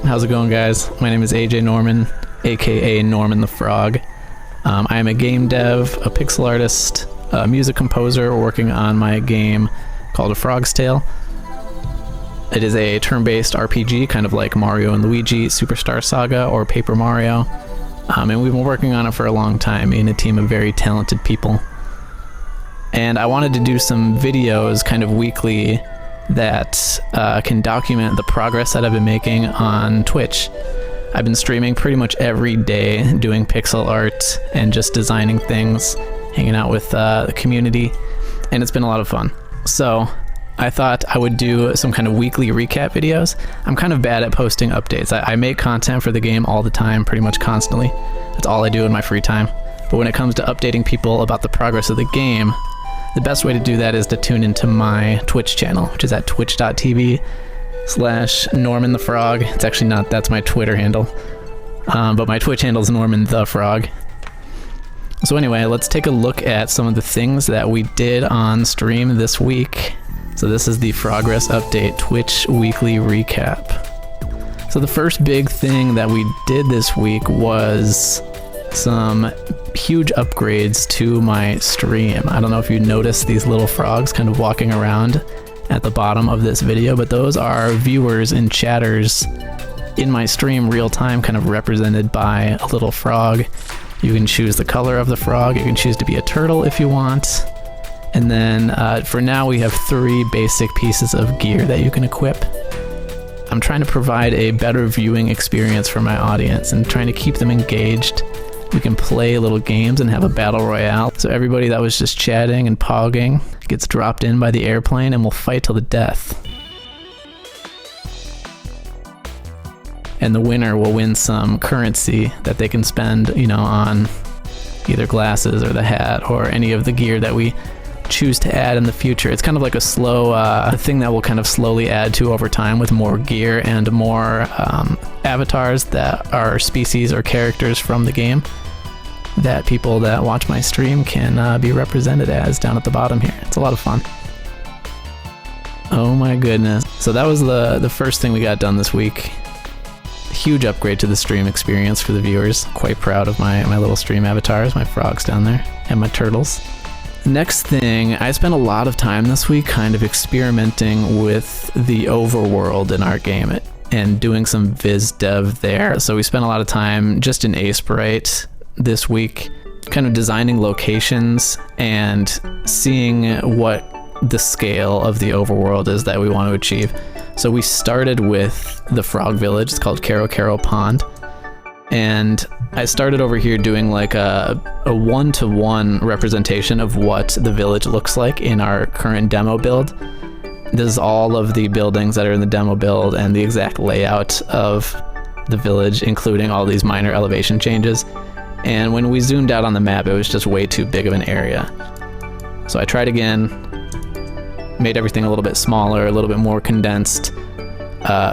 how's it going, guys? My name is AJ Norman, aka Norman the Frog. I am a game dev, a pixel artist, a music composer working on my game called A Frog's Tale. It is a turn-based RPG, kind of like Mario and Luigi, Superstar Saga, or Paper Mario. And we've been working on it for a long time in a team of very talented people. And I wanted to do some videos kind of weekly that can document the progress that I've been making on Twitch. I've been streaming pretty much every day, doing pixel art and just designing things, hanging out with the community, and it's been a lot of fun. So I thought I would do some kind of weekly recap videos. I'm kind of bad at posting updates. I make content for the game all the time, pretty much constantly. That's all I do in my free time. But when it comes to updating people about the progress of the game, the best way to do that is to tune into my Twitch channel, which is at twitch.tv/Norman the Frog. It's actually not, that's my Twitter handle. But my Twitch handle is Norman the Frog. So anyway, let's take a look at some of the things that we did on stream this week. So this is the Progress Update Twitch Weekly Recap. So the first big thing that we did this week was some huge upgrades to my stream. I don't know if you noticed these little frogs kind of walking around at the bottom of this video, but those are viewers and chatters in my stream real time, kind of represented by a little frog. You can choose the color of the frog. You can choose to be a turtle if you want. And then for now we have 3 basic pieces of gear that you can equip. I'm trying to provide a better viewing experience for my audience and trying to keep them engaged. We can play little games and have a battle royale. So everybody that was just chatting and pogging gets dropped in by the airplane and we'll fight till the death. And the winner will win some currency that they can spend, on either glasses or the hat or any of the gear that we choose to add in the future. It's kind of like a slow thing that we'll kind of slowly add to over time with more gear and more avatars that are species or characters from the game that people that watch my stream can be represented as down at the bottom here. It's a lot of fun. Oh my goodness. So that was the first thing we got done this week. Huge upgrade to the stream experience for the viewers. Quite proud of my little stream avatars, my frogs down there, and my turtles. Next thing, I spent a lot of time this week kind of experimenting with the overworld in our game and doing some viz dev there. So we spent a lot of time just in Sprite this week, kind of designing locations and seeing what the scale of the overworld is that we want to achieve. So we started with the frog village. It's called Caro Caro Pond. And I started over here doing like a one-to-one representation of what the village looks like in our current demo build. This is all of the buildings that are in the demo build and the exact layout of the village, including all these minor elevation changes. And when we zoomed out on the map, it was just way too big of an area. So I tried again, made everything a little bit smaller, a little bit more condensed.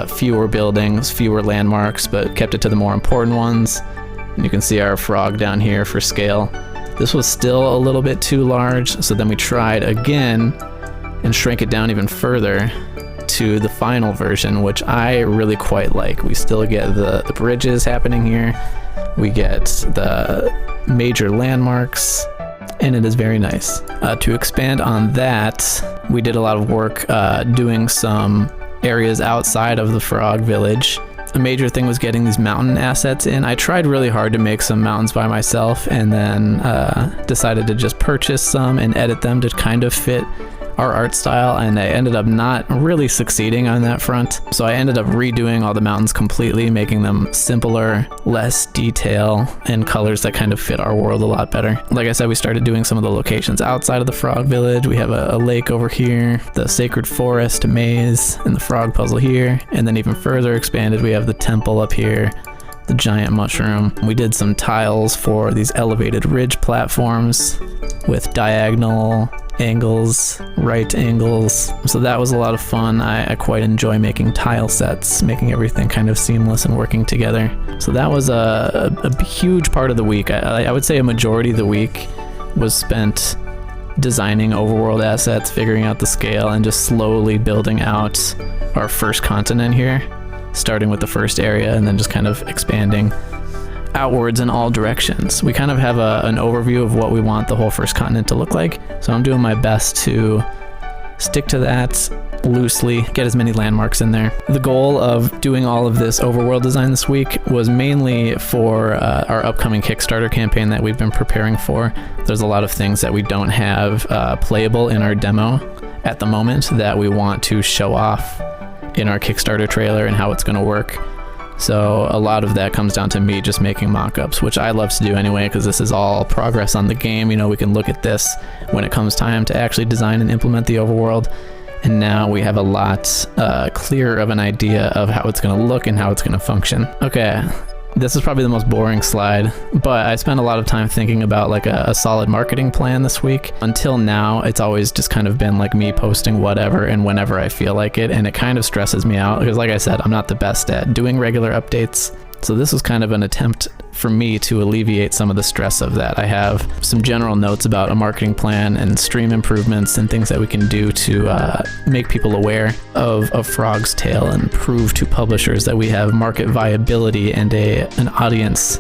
Fewer buildings, fewer landmarks, but kept it to the more important ones. And you can see our frog down here for scale. This was still a little bit too large, so then we tried again and shrank it down even further to the final version, which I really quite like. We still get the bridges happening here. We get the major landmarks, and it is very nice. To expand on that, we did a lot of work doing some areas outside of the frog village. A major thing was getting these mountain assets in. I tried really hard to make some mountains by myself and then decided to just purchase some and edit them to kind of fit our art style, and I ended up not really succeeding on that front. So I ended up redoing all the mountains completely, making them simpler, less detail, and colors that kind of fit our world a lot better. Like I said, we started doing some of the locations outside of the frog village. We have a lake over here, the sacred forest maze, and the frog puzzle here, and then even further expanded, we have the temple up here, the giant mushroom. We did some tiles for these elevated ridge platforms with diagonal angles, right angles. So that was a lot of fun. I quite enjoy making tile sets, making everything kind of seamless and working together. So that was a huge part of the week. I would say a majority of the week was spent designing overworld assets, figuring out the scale, and just slowly building out our first continent here. starting with the first area and then just kind of expanding outwards in all directions. We kind of have an overview of what we want the whole first continent to look like, so I'm doing my best to stick to that loosely, get as many landmarks in there. The goal of doing all of this overworld design this week was mainly for our upcoming Kickstarter campaign that we've been preparing for. There's a lot of things that we don't have playable in our demo at the moment that we want to show off in our Kickstarter trailer and how it's going to work. So a lot of that comes down to me just making mock-ups, which I love to do anyway, because this is all progress on the game. You know, we can look at this when it comes time to actually design and implement the overworld. And now we have a lot clearer of an idea of how it's going to look and how it's going to function. Okay, this is probably the most boring slide, but I spent a lot of time thinking about like a solid marketing plan this week. Until now, it's always just kind of been like me posting whatever and whenever I feel like it, and it kind of stresses me out because, like I said, I'm not the best at doing regular updates. So this was kind of an attempt for me to alleviate some of the stress of that. I have some general notes about a marketing plan and stream improvements and things that we can do to make people aware of Frog's Tale and prove to publishers that we have market viability and an audience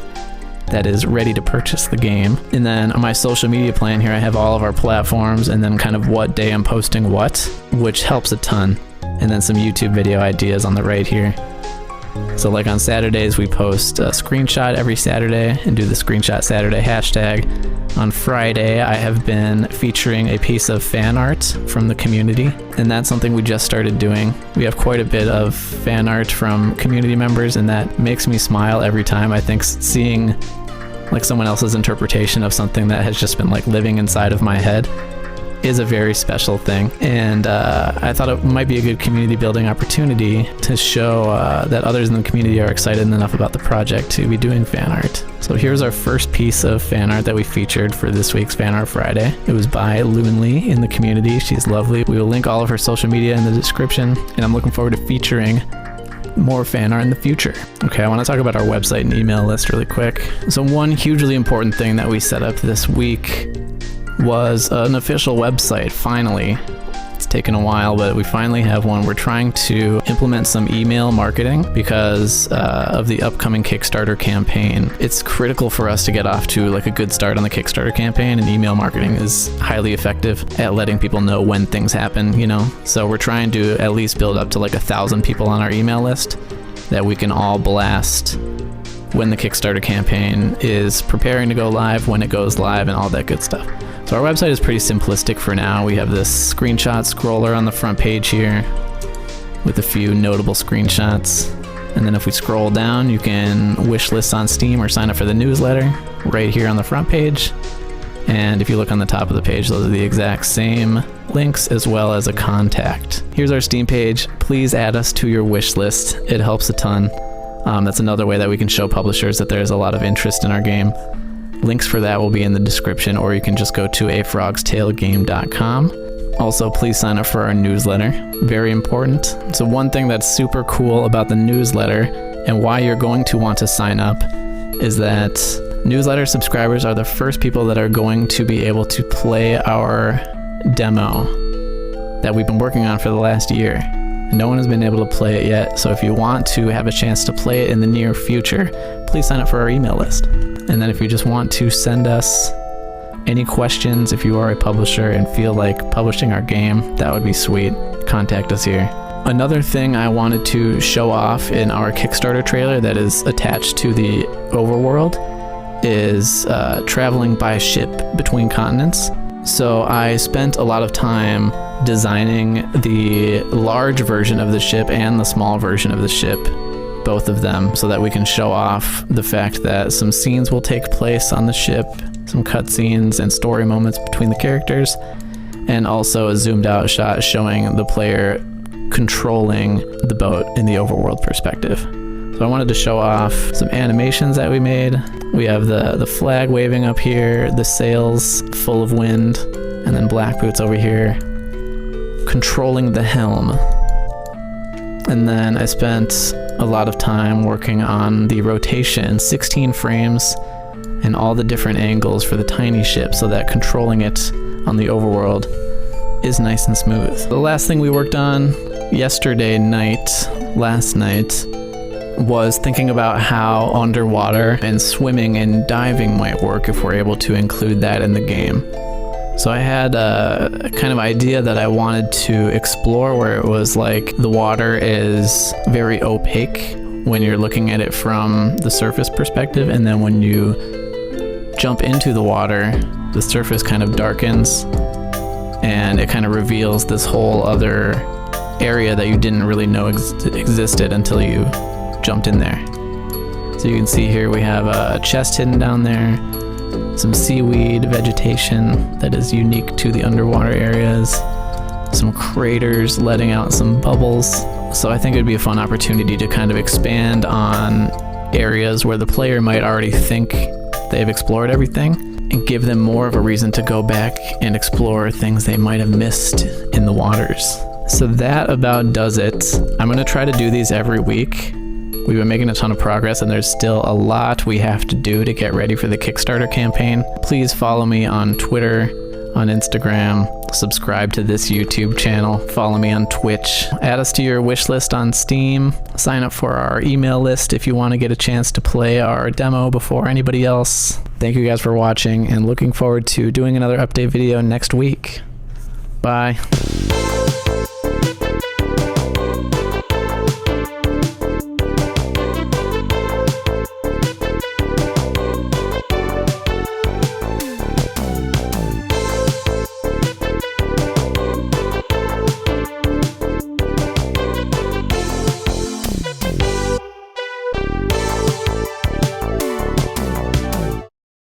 that is ready to purchase the game. And then on my social media plan here, I have all of our platforms and then kind of what day I'm posting what, which helps a ton. And then some YouTube video ideas on the right here. So like on Saturdays, we post a screenshot every Saturday and do the Screenshot Saturday hashtag. On Friday, I have been featuring a piece of fan art from the community, and that's something we just started doing. We have quite a bit of fan art from community members, and that makes me smile every time. I think seeing like someone else's interpretation of something that has just been like living inside of my head is a very special thing, and I thought it might be a good community building opportunity to show that others in the community are excited enough about the project to be doing fan art. So here's our first piece of fan art that we featured for this week's Fan Art Friday. It was by Lunely in the community. She's lovely. We will link all of her social media in the description, and I'm looking forward to featuring more fan art in the future. Okay, I want to talk about our website and email list really quick. So one hugely important thing that we set up this week was an official website, finally. It's taken a while, but we finally have one. We're trying to implement some email marketing because of the upcoming Kickstarter campaign. It's critical for us to get off to like a good start on the Kickstarter campaign, and email marketing is highly effective at letting people know when things happen, you know? So we're trying to at least build up to like 1,000 people on our email list that we can all blast when the Kickstarter campaign is preparing to go live, when it goes live, and all that good stuff. So our website is pretty simplistic for now. We have this screenshot scroller on the front page here with a few notable screenshots. And then if we scroll down, you can wish lists on Steam or sign up for the newsletter right here on the front page. And if you look on the top of the page, those are the exact same links as well as a contact. Here's our Steam page. Please add us to your wish list. It helps a ton. That's another way that we can show publishers that there's a lot of interest in our game. Links for that will be in the description, or you can just go to afrogstalegame.com. Also, please sign up for our newsletter. Very important. So one thing that's super cool about the newsletter and why you're going to want to sign up is that newsletter subscribers are the first people that are going to be able to play our demo that we've been working on for the last year. No one has been able to play it yet, so if you want to have a chance to play it in the near future, please sign up for our email list. And then if you just want to send us any questions, if you are a publisher and feel like publishing our game, that would be sweet. Contact us here. Another thing I wanted to show off in our Kickstarter trailer that is attached to the overworld is traveling by ship between continents. So I spent a lot of time designing the large version of the ship and the small version of the ship, both of them, so that we can show off the fact that some scenes will take place on the ship, some cutscenes and story moments between the characters, and also a zoomed out shot showing the player controlling the boat in the overworld perspective. So I wanted to show off some animations that we made. We have the flag waving up here, the sails full of wind, and then Black Boots over here controlling the helm. And then I spent a lot of time working on the rotation, 16 frames, and all the different angles for the tiny ship so that controlling it on the overworld is nice and smooth. The last thing we worked on last night, was thinking about how underwater and swimming and diving might work if we're able to include that in the game. So I had a kind of idea that I wanted to explore where it was like the water is very opaque when you're looking at it from the surface perspective, and then when you jump into the water, the surface kind of darkens and it kind of reveals this whole other area that you didn't really know existed until you jumped in there. So you can see here we have a chest hidden down there, some seaweed vegetation that is unique to the underwater areas, some craters letting out some bubbles. So I think it'd be a fun opportunity to kind of expand on areas where the player might already think they've explored everything and give them more of a reason to go back and explore things they might have missed in the waters. So that about does it. I'm going to try to do these every week. We've been making a ton of progress and there's still a lot we have to do to get ready for the Kickstarter campaign. Please follow me on Twitter, on Instagram, subscribe to this YouTube channel, follow me on Twitch, add us to your wish list on Steam, sign up for our email list if you want to get a chance to play our demo before anybody else. Thank you guys for watching and looking forward to doing another update video next week. Bye.